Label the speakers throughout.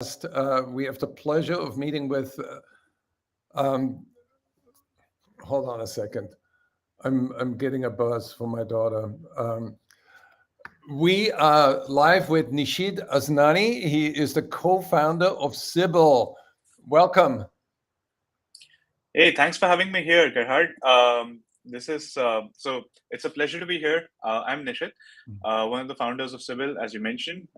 Speaker 1: We have the pleasure of meeting with. Um, Hold on a second. I'm getting a buzz from my daughter. We are live with Nishid Asnani. He is the co-founder of Sybil. Welcome.
Speaker 2: Hey, thanks for having me here, Gerhard. This is so it's a pleasure to be here. I'm Nishit, one of the founders of Sybil, as you mentioned,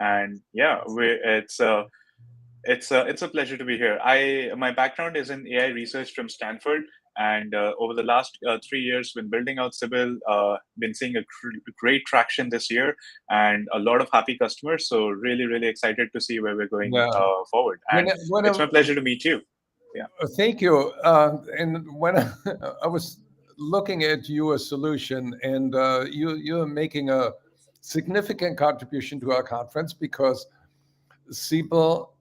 Speaker 2: and yeah, it's a pleasure to be here. My background is in AI research from Stanford, and over the last 3 years, been building out Sybil. Been seeing a great traction this year, and a lot of happy customers. So really excited to see where we're going
Speaker 1: Yeah.
Speaker 2: forward.
Speaker 1: When,
Speaker 2: And
Speaker 1: when
Speaker 2: it's
Speaker 1: I,
Speaker 2: my pleasure to meet you. Yeah.
Speaker 1: Thank you. And when I was looking at your solution, and you're making a significant contribution to our conference because Sybil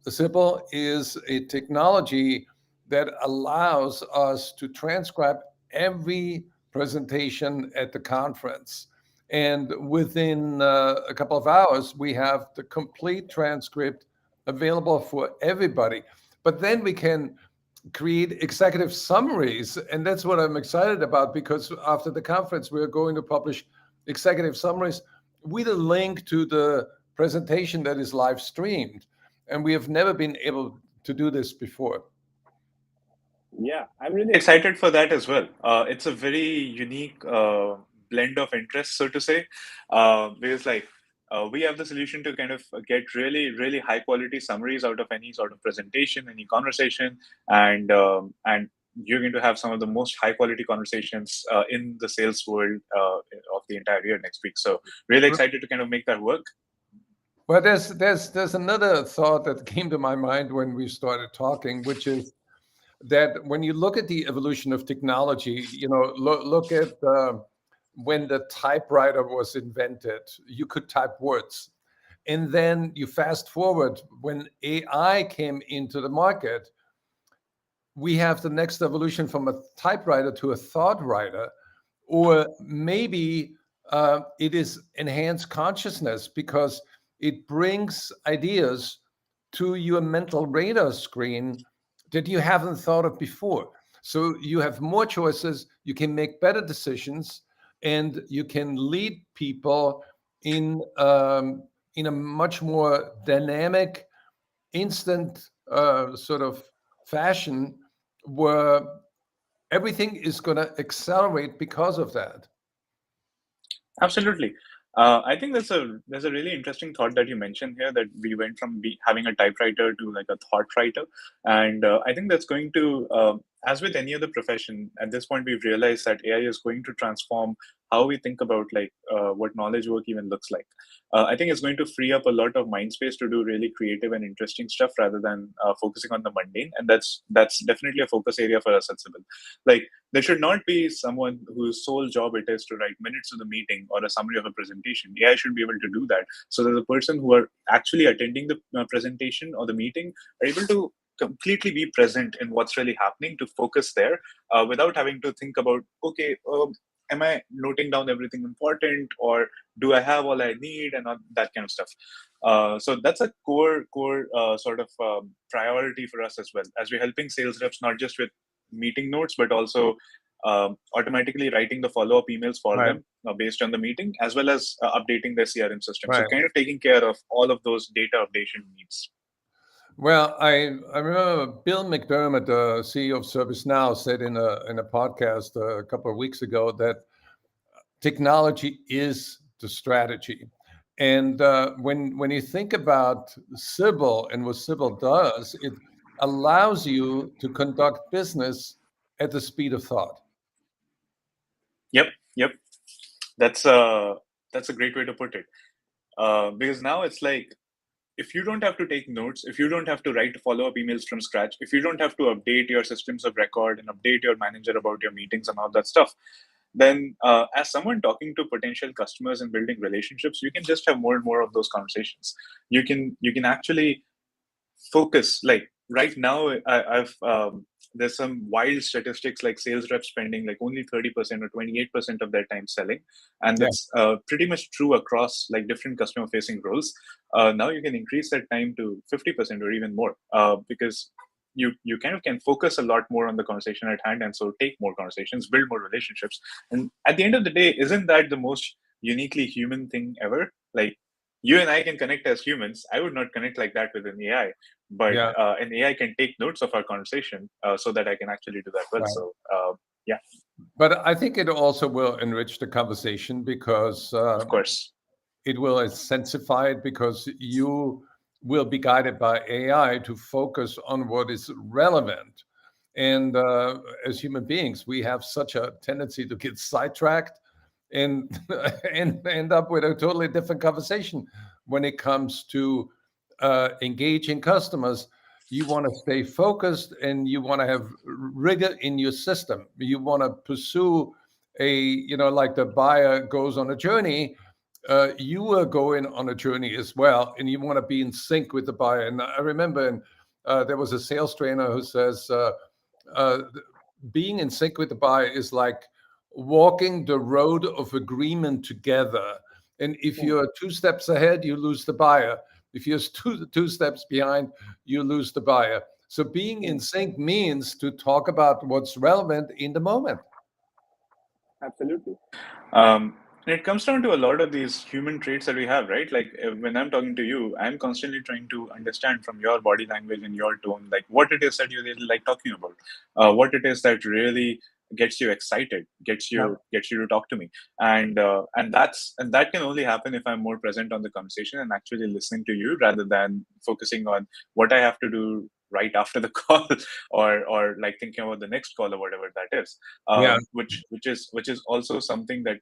Speaker 1: is a technology that allows us to transcribe every presentation at the conference. And within a couple of hours, we have the complete transcript available for everybody. But then we can create executive summaries. And that's what I'm excited about because after the conference, we're going to publish executive summaries with a link to the presentation that is live streamed. And we have never been able to do this before.
Speaker 2: Yeah, I'm really excited for that as well. It's a very unique blend of interests, so to say, because we have the solution to kind of get really high quality summaries out of any sort of presentation, any conversation, and you're going to have some of the most high quality conversations in the sales world of the entire year next week. So really excited to kind of make that work.
Speaker 1: Well, there's another thought that came to my mind when we started talking, which is that when you look at the evolution of technology, look at when the typewriter was invented, you could type words. And then you fast forward when AI came into the market, we have the next evolution from a typewriter to a thought writer, or maybe it is enhanced consciousness because it brings ideas to your mental radar screen that you haven't thought of before. So you have more choices, you can make better decisions, and you can lead people in a much more dynamic, instant sort of fashion where everything is going to accelerate because of that.
Speaker 2: Absolutely. I think there's a really interesting thought that you mentioned here that we went from having a typewriter to like a thought writer, and I think that's going to, as with any other profession, at this point we've realized that AI is going to transform how we think about what knowledge work even looks like. I think it's going to free up a lot of mind space to do really creative and interesting stuff rather than focusing on the mundane, and that's definitely a focus area for us at Sybil. Like there should not be someone whose sole job it is to write minutes of the meeting or a summary of a presentation. AI should be able to do that so that the person who are actually attending the presentation or the meeting are able to completely be present in what's really happening, to focus there without having to think about, okay, am I noting down everything important, or do I have all I need, and all that kind of stuff. So that's a core sort of priority for us as well, as we're helping sales reps not just with meeting notes, but also automatically writing the follow-up emails for
Speaker 1: Right.
Speaker 2: them based on the meeting, as well as updating their CRM system. So
Speaker 1: Right.
Speaker 2: kind of taking care of all of those data updation needs.
Speaker 1: Well, I remember Bill McDermott, the CEO of ServiceNow, said in a podcast a couple of weeks ago that technology is the strategy. And when you think about Sybil and what Sybil does, it allows you to conduct business at the speed of thought.
Speaker 2: Yep. That's a great way to put it. Because now it's like, if you don't have to take notes, if you don't have to write follow-up emails from scratch, if you don't have to update your systems of record and update your manager about your meetings and all that stuff, then as someone talking to potential customers and building relationships, you can just have more and more of those conversations. You can actually focus, like right now I've there's some wild statistics like sales reps spending like only 30% or 28% of their time selling, and
Speaker 1: Yeah,
Speaker 2: that's pretty much true across like different customer facing roles. Now you can increase that time to 50% or even more, because you kind of can focus a lot more on the conversation at hand, and so take more conversations, build more relationships. And at the end of the day, isn't that the most uniquely human thing ever? Like, you and I can connect as humans. I would not connect like that with an AI, but
Speaker 1: yeah,
Speaker 2: an AI can take notes of our conversation, so that I can actually do that well.
Speaker 1: right.
Speaker 2: So yeah,
Speaker 1: But I think it also will enrich the conversation because
Speaker 2: of course.
Speaker 1: it will intensify it because you will be guided by AI to focus on what is relevant. And as human beings, we have such a tendency to get sidetracked and and end up with a totally different conversation when it comes to engaging customers. You want to stay focused and you want to have rigor in your system. You want to pursue like the buyer goes on a journey, you are going on a journey as well, and you want to be in sync with the buyer. And I remember there was a sales trainer who says, uh, being in sync with the buyer is like walking the road of agreement together. And if you're 2 steps ahead, you lose the buyer. If you're two steps behind, you lose the buyer. So being in sync means to talk about what's relevant in the moment.
Speaker 2: Absolutely. Um, and it comes down to a lot of these human traits that we have, right? Like when I'm talking to you, I'm constantly trying to understand from your body language and your tone, like what it is that you really like talking about, what it is that really gets you excited,
Speaker 1: Yeah.
Speaker 2: gets you to talk to me, and that can only happen if I'm more present on the conversation and actually listening to you rather than focusing on what I have to do right after the call, or like thinking about the next call or whatever that is,
Speaker 1: Yeah.
Speaker 2: which is also something that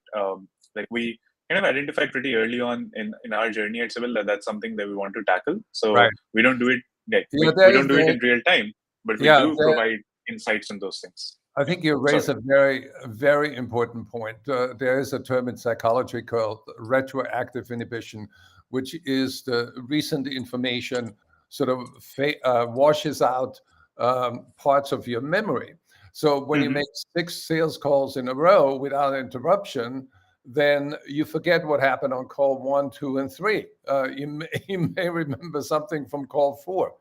Speaker 2: like we kind of identified pretty early on in our journey at Civil, that that's something that we want to tackle. So
Speaker 1: Right.
Speaker 2: we don't do it, like,
Speaker 1: Yeah.
Speaker 2: we don't do it in real time, but we
Speaker 1: Yeah.
Speaker 2: do provide insights in those things.
Speaker 1: I think you
Speaker 2: Sorry.
Speaker 1: raise a very important point. There is a term in psychology called retroactive inhibition, which is the recent information sort of washes out parts of your memory. So when you
Speaker 2: Hmm.
Speaker 1: make 6 sales calls in a row without interruption, then you forget what happened on call 1, 2, and 3. You may remember something from call 4.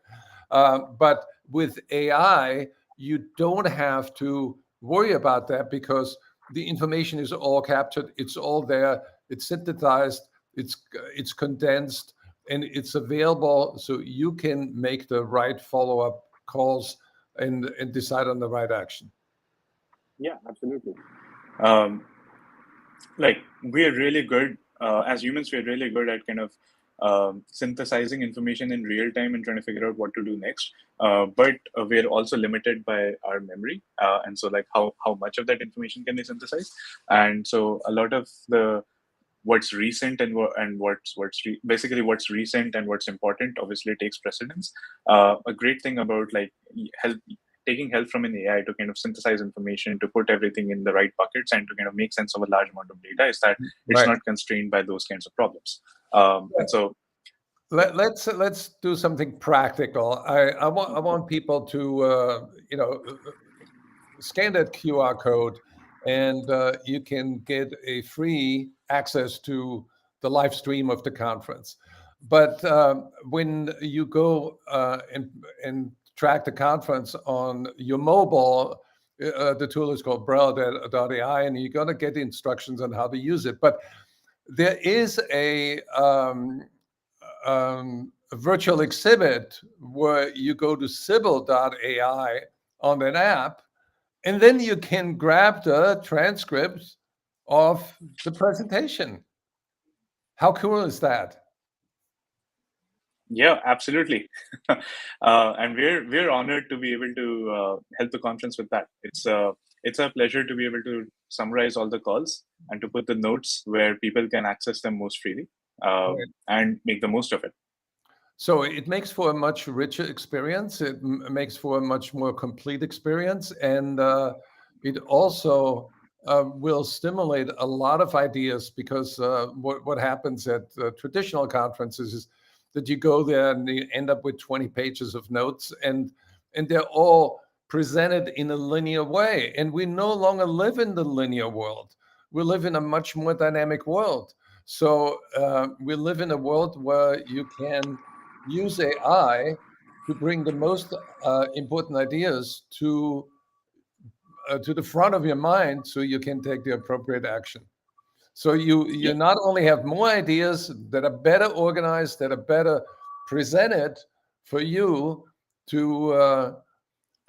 Speaker 1: But with AI, you don't have to worry about that because the information is all captured, it's all there, it's synthesized, it's condensed, and it's available, so you can make the right follow-up calls and decide on the right action.
Speaker 2: Yeah, absolutely. Um, like we're really good as humans, we're really good at kind of synthesizing information in real time and trying to figure out what to do next, but we're also limited by our memory, and so like how much of that information can be synthesized. And so a lot of the what's recent and basically what's recent and what's important obviously takes precedence. A great thing about like help taking help from an AI to kind of synthesize information, to put everything in the right buckets, and to kind of make sense of a large amount of data is that it's
Speaker 1: Right.
Speaker 2: not constrained by those kinds of problems. And so, yeah,
Speaker 1: Let's do something practical. I want people to scan that QR code, and you can get a free access to the live stream of the conference. But when you go and track the conference on your mobile, the tool is called Braille.ai, and you're going to get instructions on how to use it. But there is a virtual exhibit where you go to Sybil.ai on an app, and then you can grab the transcripts of the presentation. How cool is that?
Speaker 2: yeah, absolutely. And we're honored to be able to help the conference with that. It's a pleasure to be able to summarize all the calls and to put the notes where people can access them most freely, and make the most of it.
Speaker 1: So it makes for a much richer experience. It makes for a much more complete experience, and it also will stimulate a lot of ideas because what happens at traditional conferences is that you go there and you end up with 20 pages of notes, and they're all presented in a linear way. And we no longer live in the linear world. We live in a much more dynamic world. So we live in a world where you can use AI to bring the most important ideas to the front of your mind, so you can take the appropriate action. So you
Speaker 2: Yep.
Speaker 1: not only have more ideas that are better organized, that are better presented for you to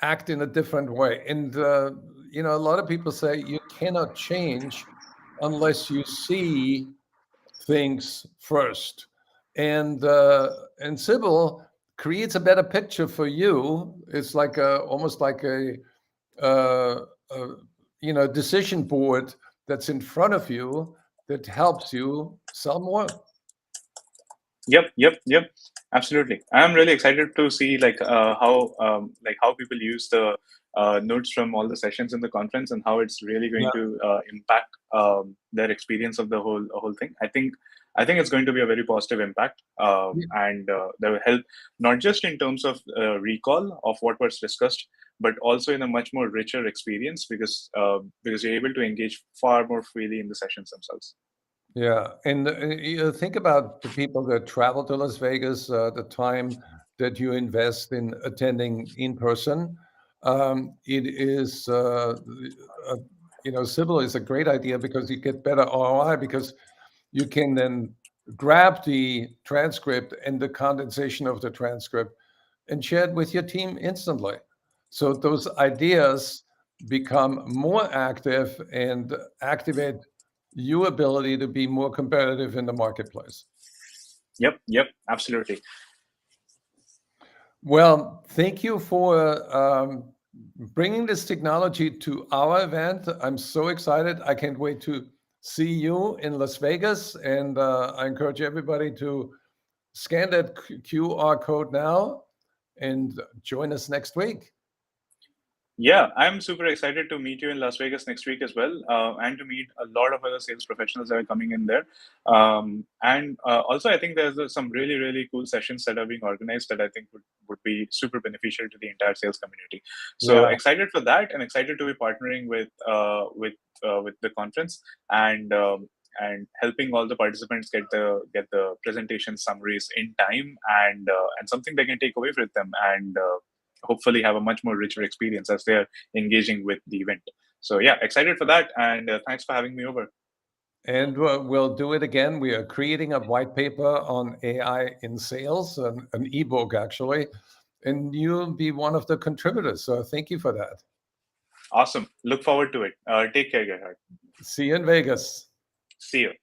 Speaker 1: act in a different way. And a lot of people say you cannot change unless you see things first. And Sybil creates a better picture for you. It's like almost like uh, a decision board that's in front of you that helps you sell more.
Speaker 2: Yep. Absolutely. I'm really excited to see how people use the notes from all the sessions in the conference and how it's really going
Speaker 1: Yeah,
Speaker 2: to impact their experience of the whole thing. I think it's going to be a very positive impact, and that will help not just in terms of recall of what was discussed, but also in a much more richer experience because you're able to engage far more freely in the sessions themselves.
Speaker 1: yeah. And you think about the people that travel to Las Vegas, the time that you invest in attending in person. It is, uh, Sybil is a great idea because you get better ROI, because you can then grab the transcript and the condensation of the transcript and share it with your team instantly. So those ideas become more active and activate your ability to be more competitive in the marketplace.
Speaker 2: Yep, absolutely.
Speaker 1: Well, thank you for bringing this technology to our event. I'm so excited. I can't wait to see you in Las Vegas. And I encourage everybody to scan that QR code now and join us next week.
Speaker 2: Yeah, I'm super excited to meet you in Las Vegas next week as well, and to meet a lot of other sales professionals that are coming in there. And also, I think there's some really, really cool sessions that are being organized that I think would be super beneficial to the entire sales community. So
Speaker 1: Yeah.
Speaker 2: excited for that, and excited to be partnering with the conference and helping all the participants get the presentation summaries in time and something they can take away with them and hopefully have a much more richer experience as they're engaging with the event. So yeah, excited for that, and thanks for having me over.
Speaker 1: And we'll do it again. We are creating a white paper on AI in sales, an ebook actually, and you'll be one of the contributors. So thank you for that.
Speaker 2: Awesome. Look forward to it. Take care, Gerhard.
Speaker 1: See you in Vegas.
Speaker 2: See you.